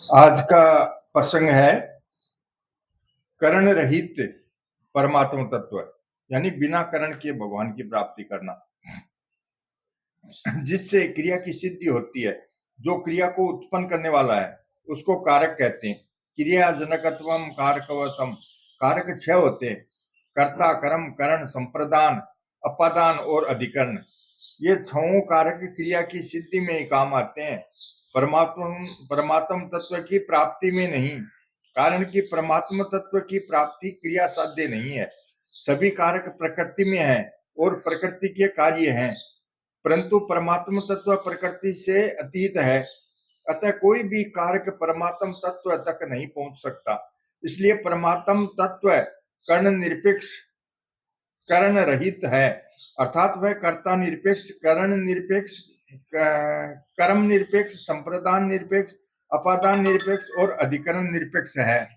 आज का प्रसंग है करण रहित परमात्म तत्व, यानी बिना करण के भगवान की प्राप्ति करना, जिससे क्रिया की सिद्धि होती है। जो क्रिया को उत्पन्न करने वाला है उसको कारक कहते हैं। क्रिया जनकत्वम कारकवतम, कारक छह होते हैं: कर्ता, कर्म, करण, संप्रदान, अपादान और अधिकरण। ये छहों कारक क्रिया की सिद्धि में ही काम आते हैं, परमात्म तत्व की प्राप्ति में नहीं। कारण कि परमात्म तत्व की प्राप्ति क्रिया साध्य नहीं है। सभी कारक प्रकृति में है और प्रकृति के कार्य हैं, परंतु परमात्म तत्व प्रकृति से अतीत है। अतः कोई भी कारक परमात्म तत्व तक नहीं पहुंच सकता। इसलिए परमात्म तत्व कर्ण निरपेक्ष, कर्ण रहित है, अर्थात वह कर्ता निरपेक्ष, करण निरपेक्ष, कर्म निरपेक्ष, संप्रदान निरपेक्ष, अपादान निरपेक्ष और अधिकरण निरपेक्ष है।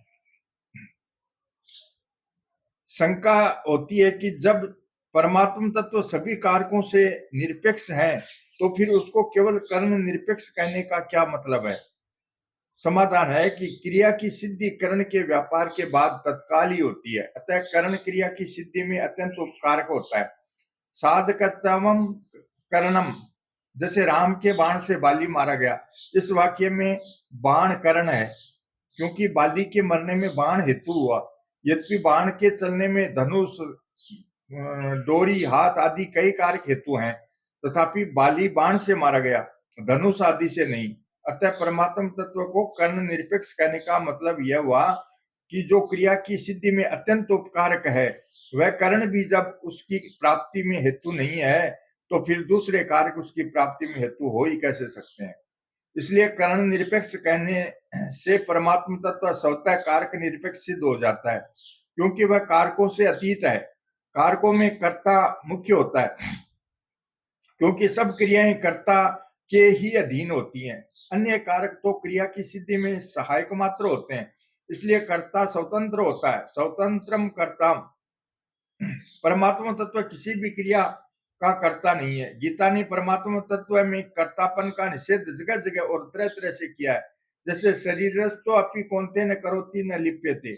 शंका होती है कि जब परमात्म तत्व सभी कारकों से निरपेक्ष है तो फिर उसको केवल कर्ण निरपेक्ष कहने का क्या मतलब है। समाधान है कि क्रिया की सिद्धि कर्ण के व्यापार के बाद तत्काल ही होती है, अतः कर्ण क्रिया की सिद्धि में अत्यंत उपकारक होता है। साधकतमम करणम, जैसे राम के बाण से बाली मारा गया, इस वाक्य में बाण करण है, क्योंकि बाली के मरने में बाण हेतु हुआ। यद्यपि बाण के चलने में धनुष, डोरी, हाथ आदि कई कारक हेतु हैं, तथापि बाली बाण से मारा गया, धनुष आदि से नहीं। अतः परमात्म तत्व को कर्ण निरपेक्ष कहने का मतलब यह हुआ कि जो क्रिया की सिद्धि में अत्यंत उपकारक है, वह कर्ण भी जब उसकी प्राप्ति में हेतु नहीं है तो फिर दूसरे कारक उसकी प्राप्ति में हेतु हो ही कैसे सकते हैं। इसलिए कर्ण निरपेक्ष कहने से परमात्म तत्व स्वतः कारक निरपेक्ष सिद्ध हो जाता है, क्योंकि वह कारकों से अतीत है। कारकों में कर्ता मुख्य होता है, क्योंकि सब क्रियाएं कर्ता के ही अधीन होती हैं। अन्य कारक तो क्रिया की सिद्धि में सहायक मात्र होते हैं। इसलिए कर्ता स्वतंत्र होता है। स्वतंत्रम कर्ता, परमात्मा तत्व किसी भी क्रिया का कर्ता नहीं है। गीता ने परमात्मा तत्व में कर्तापन का निषेध जगह जगह और तरह तरह से किया है। जैसे शरीरस्थो अपि कौन्तेय न करोति न लिप्यते,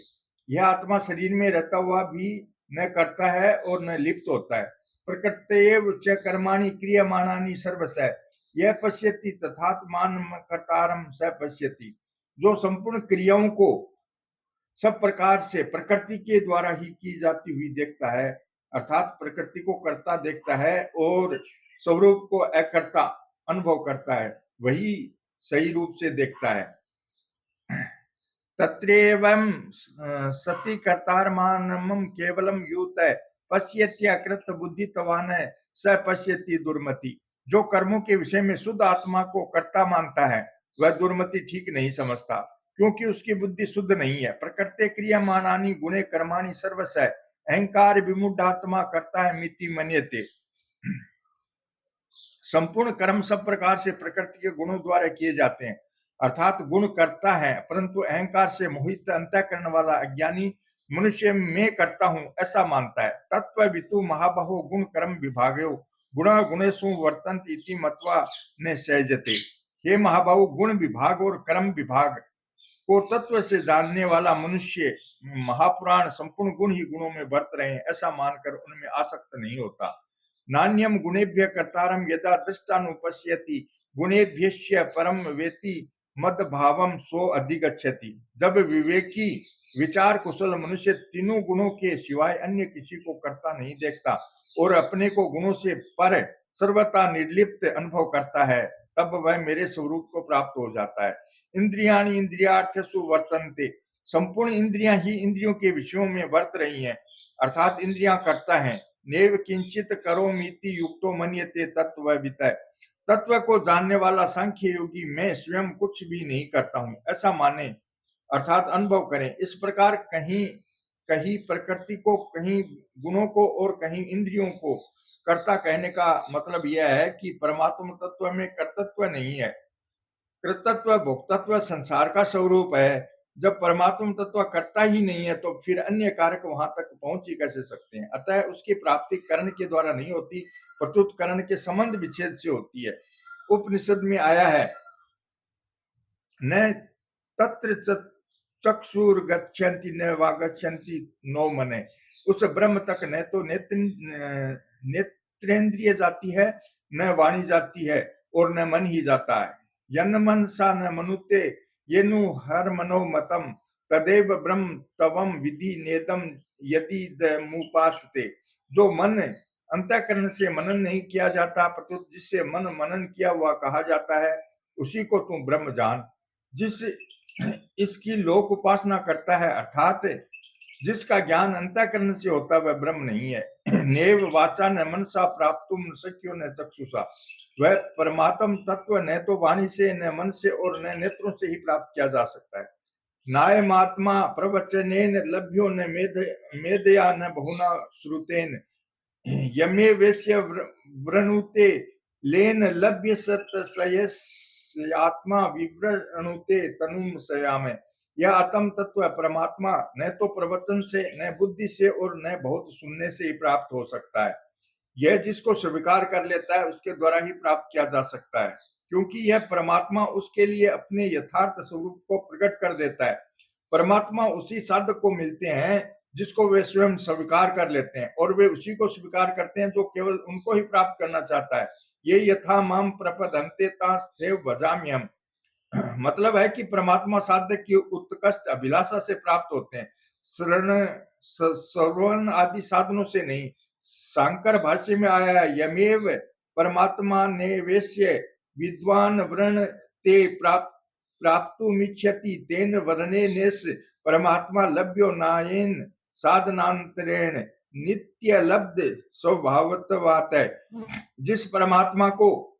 यह आत्मा शरीर में रहता हुआ भी न करता है और न लिप्त होता है। प्रकृत्येव च कर्माणि क्रियमाणानि सर्वशः यह पश्यति तथात्मानं कर्तारं स पश्यति, जो संपूर्ण क्रियाओं को सब प्रकार से प्रकृति के द्वारा ही की जाती हुई देखता है, अर्थात प्रकृति को कर्ता देखता है और स्वरूप को अकर्ता अनुभव करता है, वही सही रूप से देखता है। तत्रेवं सति कर्तारमानमं केवलम यूत पश्यति अकृत बुद्धितवान स पश्यति दुर्मति। जो कर्मों के विषय में शुद्ध आत्मा को कर्ता मानता है वह दुर्मति ठीक नहीं समझता, क्योंकि उसकी बुद्धि शुद्ध नहीं है। प्रकृति क्रियमाणानि गुणे कर्माणि सर्वशः अहंकार विमूढ़ात्मा करता है मिति मन्यते। संपूर्ण कर्म सब प्रकार से प्रकृति के गुणों द्वारा किए जाते हैं, अर्थात गुण करता है, परंतु अहंकार से मोहित अंतःकरण वाला अज्ञानी मनुष्य में करता हूं ऐसा मानता है। तत्व वितु महाबाहो गुण कर्म विभागयो गुणा गुणेषु वर्तन्त इति मत्वा न सहजते। हे महाबाहु, गुण विभाग और कर्म विभाग को तत्व से जानने वाला मनुष्य महापुराण संपूर्ण गुण ही गुणों में बरत रहे हैं ऐसा मानकर उनमें आसक्त नहीं होता। नान्यम गुणेभ्य कर्तारम यदा दृष्टानुपश्यति गुणेभ्यश्च परम वेति मद भावम सो अधिगच्छति। जब विवेकी विचार कुशल मनुष्य तीनों गुणों के सिवाय अन्य किसी को कर्ता नहीं देखता और अपने को गुणों से पर सर्वथा निर्लिप्त अनुभव करता है, तब वह मेरे स्वरूप को प्राप्त हो जाता है। इंद्रियाणि इंद्रियार्थेषु वर्तन्ते, संपूर्ण इंद्रियां ही इंद्रियों के विषयों में वर्त रही हैं, अर्थात इंद्रियां कर्ता हैं। नेव किंचित करोमीति युक्तो मन्यते तत्ववित्, तत्व को जानने वाला सांख्य योगी मैं स्वयं कुछ भी नहीं करता हूं ऐसा माने, अर्थात अनुभव करें। इस प्रकार कहीं कहीं प्रकृति को, कहीं गुणों को और कहीं इंद्रियों को कर्ता कहने का मतलब यह है कि परमात्मा तत्व में कर्तृत्व नहीं है। कृतत्व भोक्तत्व संसार का स्वरूप है। जब परमात्म तत्व करता ही नहीं है तो फिर अन्य कारक वहां तक पहुंच ही कैसे सकते हैं। अतः उसकी प्राप्ति कर्ण के द्वारा नहीं होती, प्रत्युत कर्ण के संबंध विच्छेद से होती है। उपनिषद में आया है, न तत्र चक्षुर गच्छन्ति न वागच्छन्ति नो मने। उस ब्रह्म तक न तो नेत्रेंद्रिय जाती है, न वाणी जाती है, और न मन ही जाता है। यन मन सा न मनुते येनु हर मनो मतम तदेव ब्रह्म तवम विधि नेदम यदि मुपासते। जो मन अंतःकरण से मनन नहीं किया जाता, प्रत्युत जिससे मन मनन किया हुआ कहा जाता है, उसी को तुम ब्रह्म जान। जिस इसकी लोक उपासना करता है, अर्थात जिसका ज्ञान अंतःकरण से होता है, वह ब्रह्म नहीं है। नेव वाचा न मनसा प्राप्तुम न शक्यो न चक्षुषा। वह परमात्म तत्व न तो वाणी से, न मन से, और न नेत्रों से ही प्राप्त किया जा सकता है। नायमात्मा प्रवचनेन लभ्यो न मेधया न बहुना श्रुतेन यमे वेश्य वृणुते लेन लभ्य सत आत्मा विवृणुते तनुम सयामे। यह आत्म तत्व परमात्मा न तो प्रवचन से, न बुद्धि से, और न बहुत सुनने से ही प्राप्त हो सकता है। यह जिसको स्वीकार कर लेता है उसके द्वारा ही प्राप्त किया जा सकता है, क्योंकि यह परमात्मा उसके लिए अपने यथार्थ स्वरूप को प्रकट कर देता है। परमात्मा उसी साधक को मिलते हैं जिसको वे स्वयं स्वीकार कर लेते हैं, और वे उसी को स्वीकार करते हैं जो केवल उनको ही प्राप्त करना चाहता है। ये यथा माम प्रपदन्ते तास्तेव भजाम्यहम्। मतलब है कि परमात्मा साध्य की उत्कृष्ट अभिलाषा से प्राप्त होते हैं, श्रवण आदि साधनों से नहीं। शांकर भाष्य में आया है, यमेव परमात्मा ने वेश्य विद्वान वर्ण ते प्राप्तुमिच्छति तेन वर्णे नेस परमात्मा लभ्यो नायेन साधनांतरेण नित्य लब्ध स्वभावत्वात् है। जिस परमात्मा को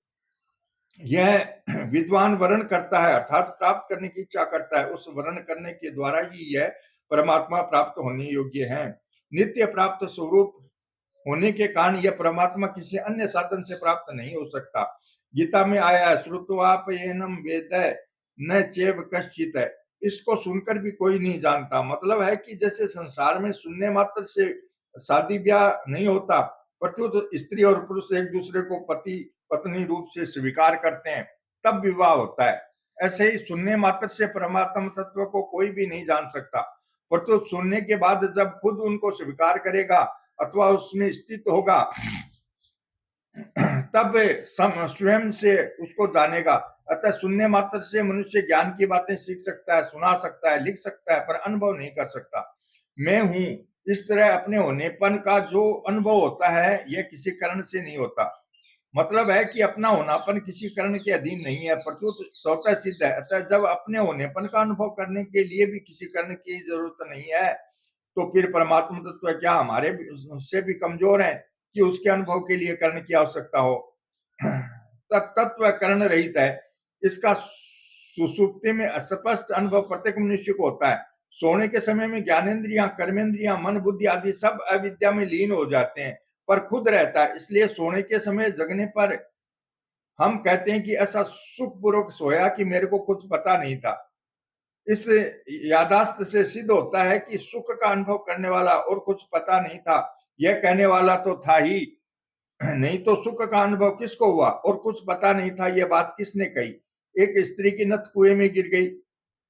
यह विद्वान वर्ण करता है, अर्थात प्राप्त करने की इच्छा करता है, उस वर्ण करने के द्वारा ही यह परमात्मा प्राप्त होने योग्य है। नित्य प्राप्त स्वरूप होने के कारण यह परमात्मा किसी अन्य साधन से प्राप्त नहीं हो सकता। गीता में आया है, श्रुत्वापयेनम वेद न चैव कश्चित्। इसको सुनकर भी कोई नहीं जानता। मतलब है कि जैसे संसार में सुनने मात्र से शादी ब्याह नहीं होता, प्रत्युत स्त्री और पुरुष एक दूसरे को पति पत्नी रूप से स्वीकार करते हैं, तब विवाह होता है। ऐसे ही सुनने मात्र से परमात्म तत्व को कोई भी नहीं जान सकता, परंतु सुनने के बाद जब खुद उनको स्वीकार करेगा अथवा उसमें स्थित होगा, तब स्वयं से उसको जानेगा। अतः सुनने मात्र से मनुष्य ज्ञान की बातें सीख सकता है, सुना सकता है, लिख सकता है, पर अनुभव नहीं कर सकता। मैं हूं, इस तरह अपने होनेपन का जो अनुभव होता है, यह किसी कारण से नहीं होता। मतलब है कि अपना होनापन किसी कारण के अधीन नहीं है, प्रत्युत स्वतः सिद्ध है। अतः जब अपने होनेपन का अनुभव करने के लिए भी किसी कारण की जरूरत नहीं है, तो फिर परमात्मा तत्व क्या हमारे से भी कमजोर है कि उसके अनुभव के लिए कर्ण की आवश्यकता हो। तत्व कर्ण रहित है। इसका सुसुप्ति में अस्पष्ट अनुभव प्रत्येक मनुष्य को होता है। सोने के समय में ज्ञानेन्द्रियां, कर्मेंद्रियां, मन, बुद्धि आदि सब अविद्या में लीन हो जाते हैं, पर खुद रहता है। इसलिए सोने के समय जगने पर हम कहते हैं कि ऐसा सुखपूर्वक सोया कि मेरे को कुछ पता नहीं था। इस यादाश्त से सिद्ध होता है कि सुख का अनुभव करने वाला और कुछ पता नहीं था, यह कहने वाला तो था ही नहीं, तो सुख का अनुभव किसको हुआ और कुछ पता नहीं था, यह बात किसने कही। एक स्त्री की नथ कुएं में गिर गई,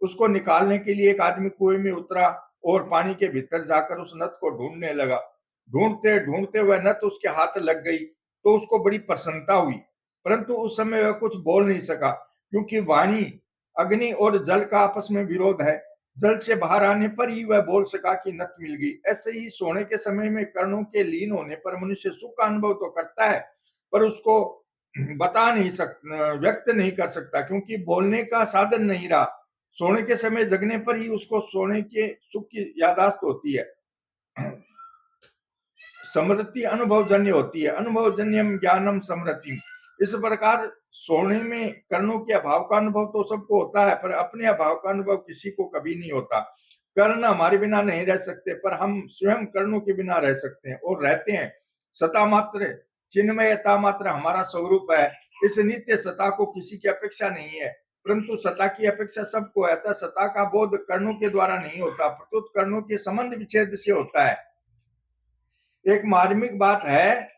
उसको निकालने के लिए एक आदमी कुएं में उतरा और पानी के भीतर जाकर उस नथ को ढूंढने लगा। ढूंढते ढूंढते वह नथ उसके हाथ लग गई, तो उसको बड़ी प्रसन्नता हुई, परंतु उस समय वह कुछ बोल नहीं सका, क्योंकि वाणी अग्नि और जल का आपस में विरोध है। जल से बाहर आने पर ही वह बोल सका कि नथ मिल गई। ऐसे ही सोने के समय में कर्णों के लीन होने पर मनुष्य सुख का अनुभव तो करता है, पर उसको बता नहीं सकता, व्यक्त नहीं कर सकता, क्योंकि बोलने का साधन नहीं रहा। सोने के समय जगने पर ही उसको सोने के सुख की यादाश्त होती है। समृद्धि अनुभवजन्य होती है। अनुभवजन्यम ज्ञानम समृद्धि। इस प्रकार सोने में कर्णों के अभाव का अनुभव तो सबको होता है, पर अपने अभाव का अनुभव किसी को कभी नहीं होता। कर्ण हमारे बिना नहीं रह सकते, पर हम स्वयं कर्णों के बिना रह सकते हैं और रहते हैं। सता मात्र, चिन्मयता मात्र हमारा स्वरूप है। इस नित्य सता को किसी की अपेक्षा नहीं है, परंतु सता की अपेक्षा सबको है। अतः सता का बोध कर्णों के द्वारा नहीं होता, प्रत्युत कर्णों के संबंध विच्छेद से होता है। एक मार्मिक बात है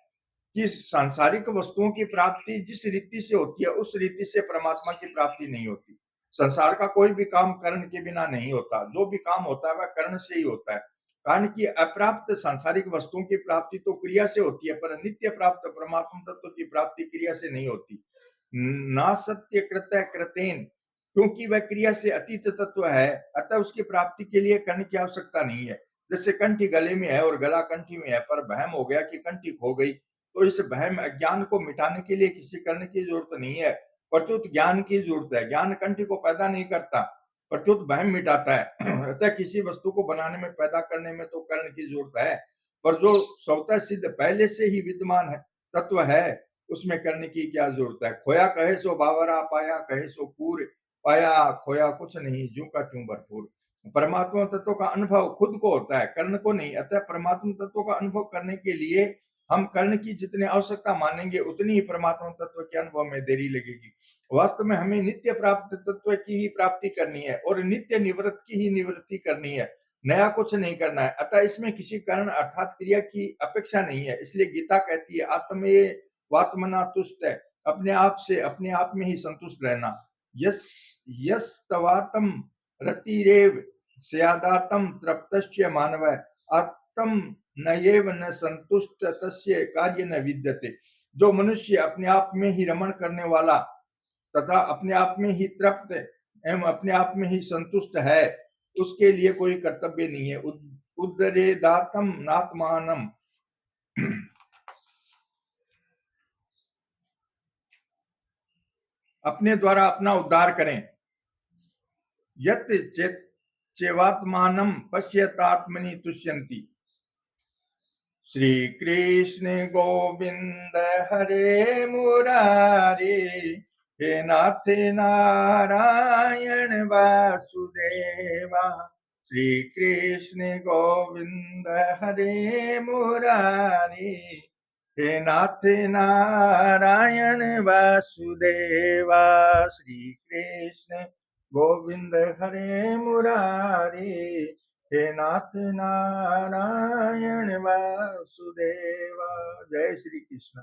कि सांसारिक वस्तुओं की प्राप्ति जिस रीति से होती है, उस रीति से परमात्मा की प्राप्ति नहीं होती। संसार का कोई भी काम कर्ण के बिना नहीं होता, जो भी काम होता है वह कर्ण से ही होता है। कारण कि अप्राप्त सांसारिक वस्तुओं की प्राप्ति तो क्रिया से होती है, पर नित्य प्राप्त परमात्म तत्व की प्राप्ति क्रिया से नहीं होती। ना सत्य कृत कृतेन, क्योंकि वह क्रिया से अतीत तत्व है, अतः उसकी प्राप्ति के लिए कर्ण की आवश्यकता नहीं है। जैसे कंठी गले में है और गला कंठी में है, पर वहम हो गया कि कंठी खो गई, तो इस वहम अज्ञान को मिटाने के लिए किसी कर्ण की जरूरत नहीं है, प्रत्युत ज्ञान की जरूरत है। ज्ञान कंठी को पैदा नहीं करता, प्रत्युत वहम मिटाता है। अतः किसी वस्तु को बनाने में, पैदा करने में तो कर्ण की जरूरत है, पर जो स्वतः सिद्ध पहले से ही विद्यमान है तत्व है, उसमें करने की क्या जरूरत है। खोया कहे सो बावरा, पाया कहे सो पूर, पाया खोया कुछ नहीं, जू का त्यों भरपूर। परमात्मा तत्व का अनुभव खुद को होता है, कर्ण को नहीं। अतः परमात्मा तत्व का अनुभव करने के लिए हम कर्ण की जितनी आवश्यकता मानेंगे, उतनी ही परमात्मा तत्व के अनुभव में देरी लगेगी। वास्तव में हमें नित्य प्राप्त तत्व की ही प्राप्ति करनी है और नित्य निवृत्त की ही निवृत्ति करनी है, नया कुछ नहीं करना है। अतः इसमें किसी कारण अर्थात क्रिया की अपेक्षा नहीं है। इसलिए गीता कहती है, आत्मे वात्मना तुष्ट है, अपने आप से अपने आप में ही संतुष्ट रहना। यस यस तवातम रतिरेव स्यादातम तृप्तस्य मानव आत्म नएव न संतुष्ट तस्य कार्य न विद्यते। जो मनुष्य अपने आप में ही रमण करने वाला तथा अपने आप में ही तृप्त एवं अपने आप में ही संतुष्ट है, उसके लिए कोई कर्तव्य नहीं है। उदरे दातम नात्मानम, अपने द्वारा अपना उद्धार करें। यत चेवात्मानम पश्यतात्मनि तुष्यन्ति। श्री कृष्ण गोविंद हरे मुरारी, हे नाथ नारायण वासुदेवा। श्री कृष्ण गोविंद हरे मुरारी, हे नाथ नारायण वासुदेवा। श्री कृष्ण गोविंद हरे मुरारी, हे नाथ नारायण वासुदेवा। जय श्री कृष्ण।